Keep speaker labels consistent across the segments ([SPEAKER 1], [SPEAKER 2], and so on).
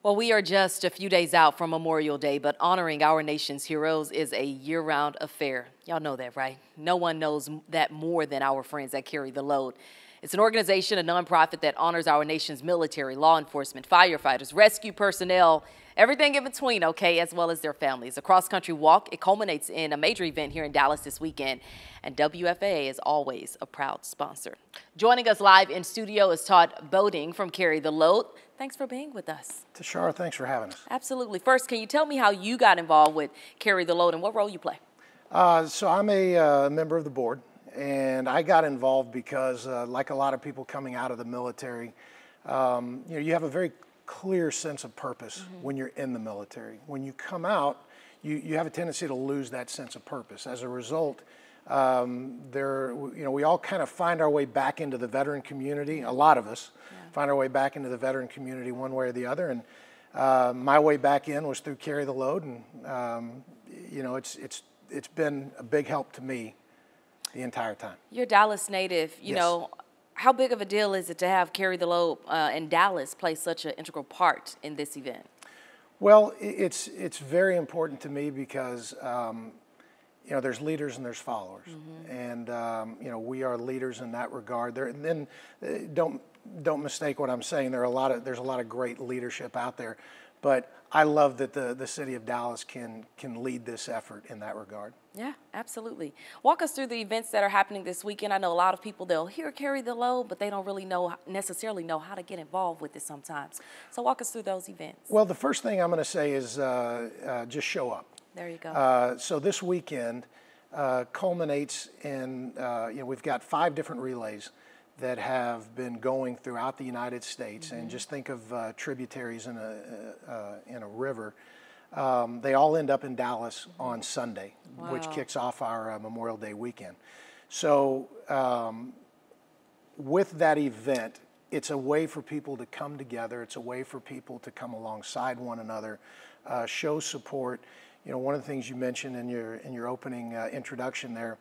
[SPEAKER 1] Well, we are just a few days out from Memorial Day, but honoring our nation's heroes is a year-round affair. Y'all know that, right? No one knows that more than our friends that carry the load. It's an organization, a nonprofit that honors our nation's military, law enforcement, firefighters, rescue personnel, everything in between, okay, as well as their families. A cross-country walk, it culminates in a major event here in Dallas this weekend, and WFAA is always a proud sponsor. Joining us live in studio is Todd Boeding from Carry the Load. Thanks for being with us.
[SPEAKER 2] Tashara, thanks for having us.
[SPEAKER 1] Absolutely. First, can you tell me how you got involved with Carry the Load and what role you play?
[SPEAKER 2] So I'm a member of the board, and I got involved because, like a lot of people coming out of the military, you have a very clear sense of purpose when you're in the military. When you come out, you have a tendency to lose that sense of purpose. As a result, we all kind of find our way back into the veteran community. A lot of us find our way back into the veteran community one way or the other. And my way back in was through Carry the Load, and it's been a big help to me the entire time.
[SPEAKER 1] You're a Dallas native. You know, how big of a deal is it to have Carry the Load in Dallas play such an integral part in this event? Well,
[SPEAKER 2] it's very important to me because there's leaders and there's followers, and we are leaders in that regard. And then don't mistake what I'm saying. There's a lot of great leadership out there, but I love that the city of Dallas can lead this effort in that regard.
[SPEAKER 1] Yeah, absolutely. Walk us through the events that are happening this weekend. I know a lot of people, they'll hear Carry the Load, but they don't really necessarily know how to get involved with it sometimes. So walk us through those events.
[SPEAKER 2] Well, the first thing I'm going to say is just show up.
[SPEAKER 1] There you go.
[SPEAKER 2] So this weekend culminates in, we've got 5 different relays that have been going throughout the United States. And just think of tributaries in a river. They all end up in Dallas on Sunday, which kicks off our Memorial Day weekend. So with that event, it's a way for people to come together. It's a way for people to come alongside one another, show support. One of the things you mentioned in your opening introduction there,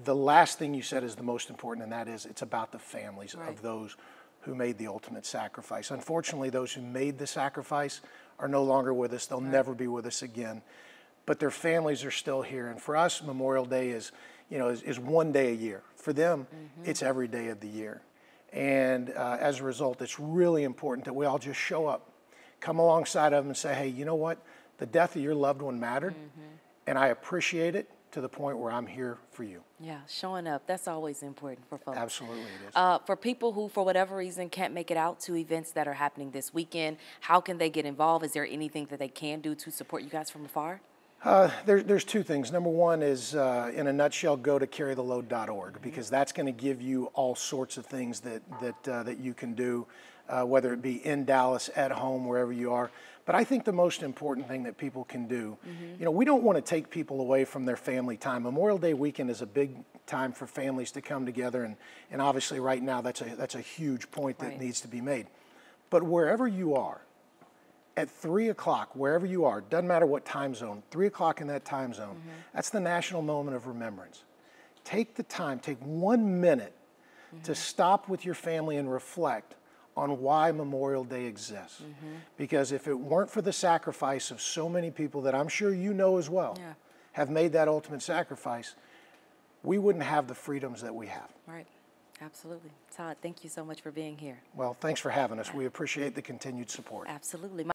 [SPEAKER 2] the last thing you said is the most important, and that is it's about the families of those who made the ultimate sacrifice. Unfortunately, those who made the sacrifice are no longer with us. They'll never be with us again. But their families are still here. And for us, Memorial Day is one day a year. For them, it's every day of the year. And as a result, it's really important that we all just show up, come alongside of them and say, hey, you know what? The death of your loved one mattered, and I appreciate it to the point where I'm here for you.
[SPEAKER 1] Yeah, showing up, that's always important for folks.
[SPEAKER 2] Absolutely it is.
[SPEAKER 1] For people who, for whatever reason, can't make it out to events that are happening this weekend, how can they get involved? Is there anything that they can do to support you guys from afar?
[SPEAKER 2] There's 2 things. Number one is, in a nutshell, go to carrytheload.org, because that's going to give you all sorts of things that you can do, whether it be in Dallas, at home, wherever you are. But I think the most important thing that people can do, we don't want to take people away from their family time. Memorial Day weekend is a big time for families to come together, and obviously right now that's a huge point that needs to be made. But wherever you are, at 3 o'clock, wherever you are, doesn't matter what time zone, 3 o'clock in that time zone, that's the national moment of remembrance. Take the time, take 1 minute to stop with your family and reflect on why Memorial Day exists. Because if it weren't for the sacrifice of so many people that I'm sure you know as well have made that ultimate sacrifice, we wouldn't have the freedoms that we have.
[SPEAKER 1] Right. Absolutely. Todd, thank you so much for being here.
[SPEAKER 2] Well, thanks for having us. We appreciate the continued support.
[SPEAKER 1] Absolutely.